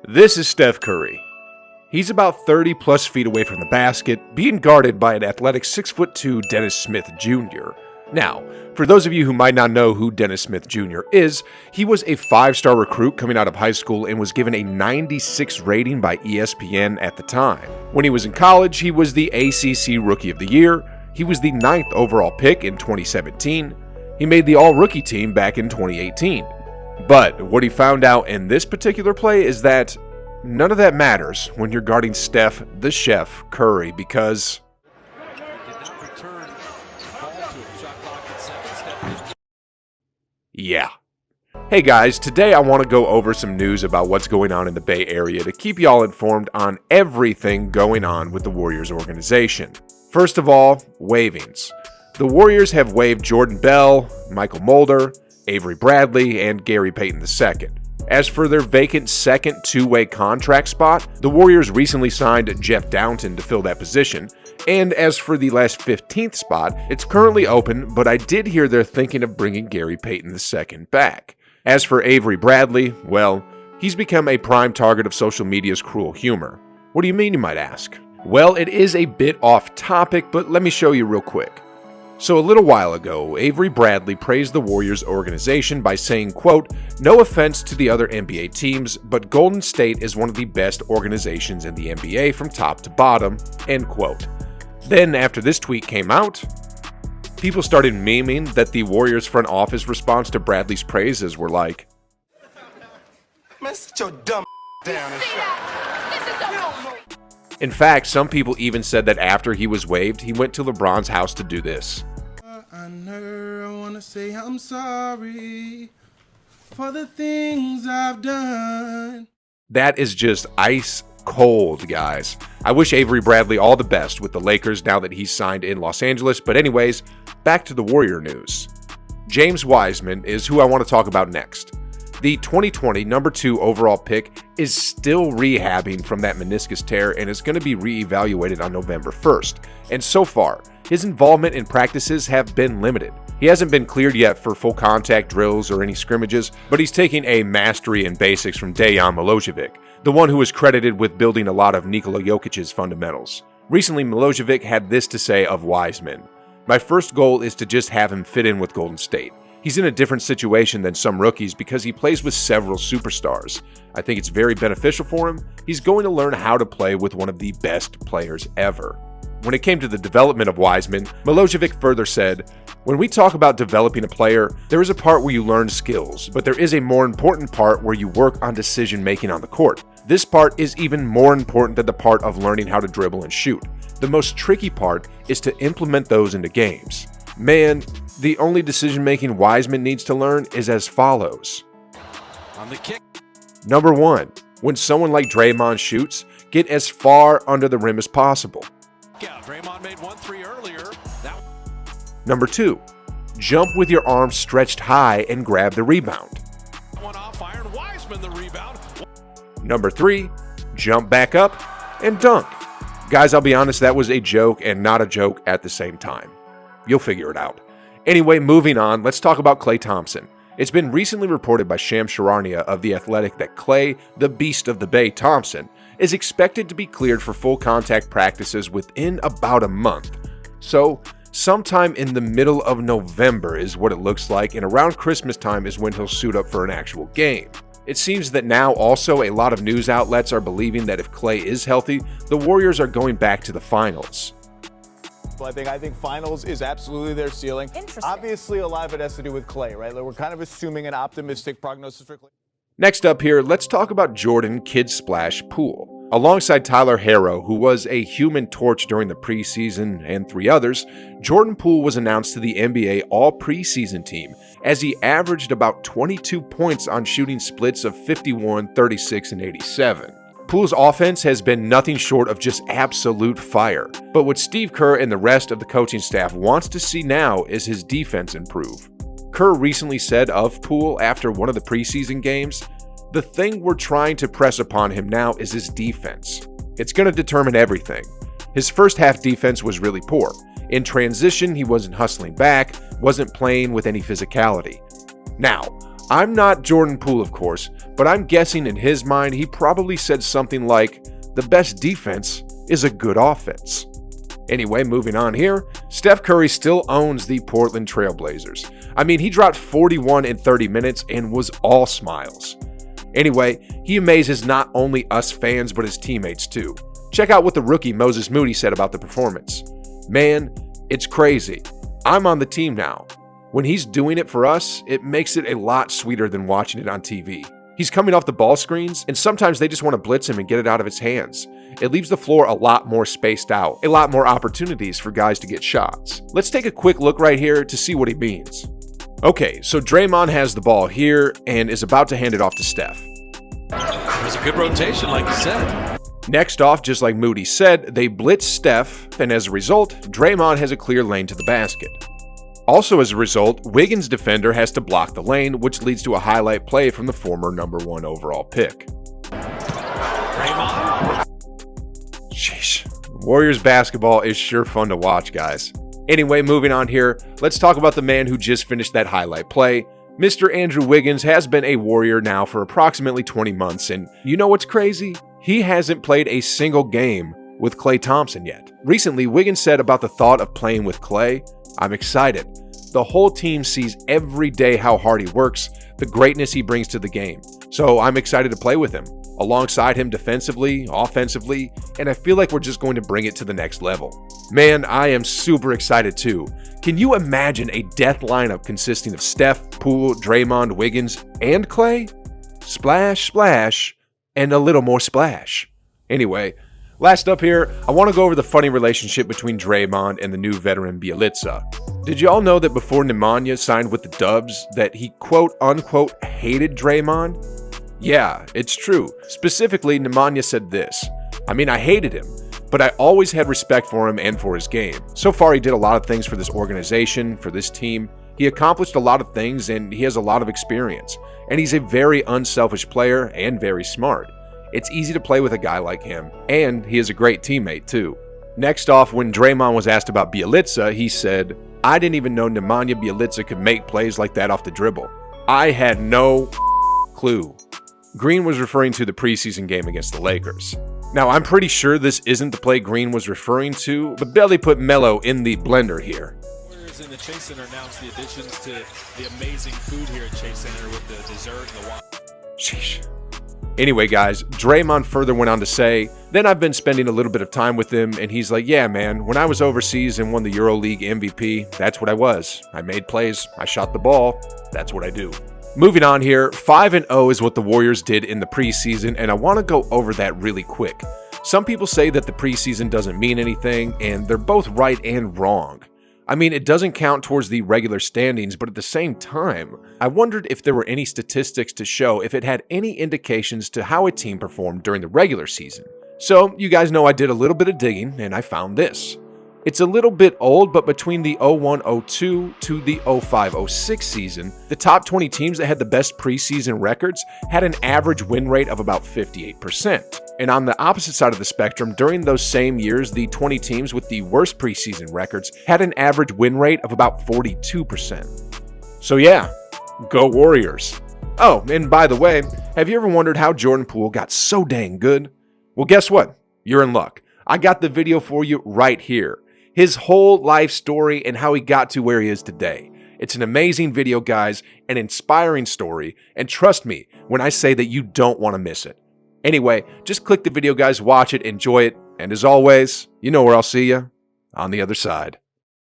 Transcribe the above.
This is Steph Curry. He's about 30 plus feet away from the basket, being guarded by an athletic 6'2" Dennis Smith Jr. Now, for those of you who might not know who Dennis Smith Jr. is, he was a 5-star recruit coming out of high school and was given a 96 rating by ESPN at the time. When he was in college, he was the ACC Rookie of the Year, he was the 9th overall pick in 2017, he made the All-Rookie team back in 2018. But what he found out in this particular play is that none of that matters when you're guarding Steph the Chef Curry, because yeah. Hey guys, today I want to go over some news about what's going on in the Bay Area to keep y'all informed on everything going on with the Warriors organization. First of all, waivings. The Warriors have waived Jordan Bell, Michael Mulder, Avery Bradley, and Gary Payton II. As for their vacant second two-way contract spot, the Warriors recently signed Jeff Downton to fill that position, and as for the last 15th spot, it's currently open, but I did hear they're thinking of bringing Gary Payton II back. As for Avery Bradley, well, he's become a prime target of social media's cruel humor. What do you mean, you might ask? Well, it is a bit off topic, but let me show you real quick. So a little while ago, Avery Bradley praised the Warriors organization by saying, quote, "No offense to the other NBA teams, but Golden State is one of the best organizations in the NBA from top to bottom," end quote. Then after this tweet came out, people started memeing that the Warriors front office response to Bradley's praises were like, "Man, sit your dumb down and In fact, some people even said that after he was waived, he went to LeBron's house to do this. I wanna say I'm sorry for the things I've done. That is just ice cold, guys. I wish Avery Bradley all the best with the Lakers now that he's signed in Los Angeles, but anyways, back to the Warrior news. James Wiseman is who I want to talk about next. The 2020 number 2 overall pick is still rehabbing from that meniscus tear and is going to be reevaluated on November 1st. And so far, his involvement in practices have been limited. He hasn't been cleared yet for full contact drills or any scrimmages, but he's taking a mastery in basics from Dejan Milojevic, the one who is credited with building a lot of Nikola Jokic's fundamentals. Recently, Milojevic had this to say of Wiseman: "My first goal is to just have him fit in with Golden State. He's in a different situation than some rookies because he plays with several superstars. I think it's very beneficial for him. He's going to learn how to play with one of the best players ever." When it came to the development of Wiseman, Milojevic further said, "When we talk about developing a player, there is a part where you learn skills, but there is a more important part where you work on decision making on the court. This part is even more important than the part of learning how to dribble and shoot. The most tricky part is to implement those into games. Man, the only decision-making Wiseman needs to learn is as follows. On the kick. Number 1, when someone like Draymond shoots, get as far under the rim as possible. Yeah, Draymond made 1-3 earlier. Number 2, jump with your arms stretched high and grab the rebound. One off iron, Wiseman the rebound. Number 3, jump back up and dunk." Guys, I'll be honest, that was a joke and not a joke at the same time. You'll figure it out. Anyway, moving on, let's talk about Klay Thompson. It's been recently reported by Shams Charania of The Athletic that Klay, the Beast of the Bay Thompson, is expected to be cleared for full contact practices within about a month. So, sometime in the middle of November is what it looks like, and around Christmas time is when he'll suit up for an actual game. It seems that now also a lot of news outlets are believing that if Klay is healthy, the Warriors are going back to the finals. I think finals is absolutely their ceiling. Interesting. Obviously, a lot of it has to do with Klay, right? Like, we're kind of assuming an optimistic prognosis for Klay. Next up here, let's talk about Jordan Kid Splash Poole. Alongside Tyler Herro, who was a human torch during the preseason, and 3 others, Jordan Poole was announced to the NBA All-Preseason team as he averaged about 22 points on shooting splits of 51, 36, and 87. Poole's offense has been nothing short of just absolute fire, but what Steve Kerr and the rest of the coaching staff wants to see now is his defense improve. Kerr recently said of Poole after one of the preseason games, "The thing we're trying to press upon him now is his defense. It's going to determine everything. His first half defense was really poor. In transition, he wasn't hustling back, wasn't playing with any physicality. Now, I'm not Jordan Poole, of course, but I'm guessing in his mind he probably said something like, the best defense is a good offense. Anyway, moving on here, Steph Curry still owns the Portland Trail Blazers. I mean, he dropped 41 in 30 minutes and was all smiles. Anyway, he amazes not only us fans, but his teammates too. Check out what the rookie Moses Moody said about the performance. Man, it's crazy. I'm on the team now. When he's doing it for us, it makes it a lot sweeter than watching it on TV. He's coming off the ball screens, and sometimes they just want to blitz him and get it out of his hands. It leaves the floor a lot more spaced out, a lot more opportunities for guys to get shots. Let's take a quick look right here to see what he means. Okay, so Draymond has the ball here and is about to hand it off to Steph. It was a good rotation, like you said. Next off, just like Moody said, they blitz Steph, and as a result, Draymond has a clear lane to the basket. Also as a result, Wiggins' defender has to block the lane, which leads to a highlight play from the former #1 overall pick. Draymond. Sheesh. Warriors basketball is sure fun to watch, guys. Anyway, moving on here, let's talk about the man who just finished that highlight play. Mr. Andrew Wiggins has been a Warrior now for approximately 20 months, and you know what's crazy? He hasn't played a single game with Klay Thompson yet. Recently, Wiggins said about the thought of playing with Klay, I'm excited. The whole team sees every day how hard he works, the greatness he brings to the game. So I'm excited to play with him, alongside him defensively, offensively, and I feel like we're just going to bring it to the next level. Man, I am super excited too. Can you imagine a death lineup consisting of Steph, Poole, Draymond, Wiggins, and Klay? Splash, splash, and a little more splash. Anyway, last up here, I want to go over the funny relationship between Draymond and the new veteran Bjelica. Did you all know that before Nemanja signed with the Dubs that he quote-unquote hated Draymond? Yeah, it's true. Specifically, Nemanja said this, I mean, I hated him, but I always had respect for him and for his game. So far, he did a lot of things for this organization, for this team. He accomplished a lot of things and he has a lot of experience. And he's a very unselfish player and very smart. It's easy to play with a guy like him, and he is a great teammate too. Next off, when Draymond was asked about Bjelica, he said, I didn't even know Nemanja Bjelica could make plays like that off the dribble. I had no clue. Green was referring to the preseason game against the Lakers. Now, I'm pretty sure this isn't the play Green was referring to, but Belly put Melo in the blender here. Warriors in the Chase Center announced the additions to the amazing food here at Chase Center with the dessert and the wine. Sheesh. Anyway, guys, Draymond further went on to say, then I've been spending a little bit of time with him, and he's like, yeah, man, when I was overseas and won the EuroLeague MVP, that's what I was. I made plays, I shot the ball, that's what I do. Moving on here, 5-0 is what the Warriors did in the preseason, and I want to go over that really quick. Some people say that the preseason doesn't mean anything, and they're both right and wrong. I mean, it doesn't count towards the regular standings, but at the same time, I wondered if there were any statistics to show if it had any indications to how a team performed during the regular season. So, you guys know I did a little bit of digging, and I found this. It's a little bit old, but between the 01-02 to the 05-06 season, the top 20 teams that had the best preseason records had an average win rate of about 58%. And on the opposite side of the spectrum, during those same years, the 20 teams with the worst preseason records had an average win rate of about 42%. So yeah, go Warriors. Oh, and by the way, have you ever wondered how Jordan Poole got so dang good? Well, guess what? You're in luck. I got the video for you right here. His whole life story and how he got to where he is today. It's an amazing video, guys, an inspiring story, and trust me when I say that you don't want to miss it. Anyway, just click the video, guys, watch it, enjoy it, and as always, you know where I'll see you on the other side.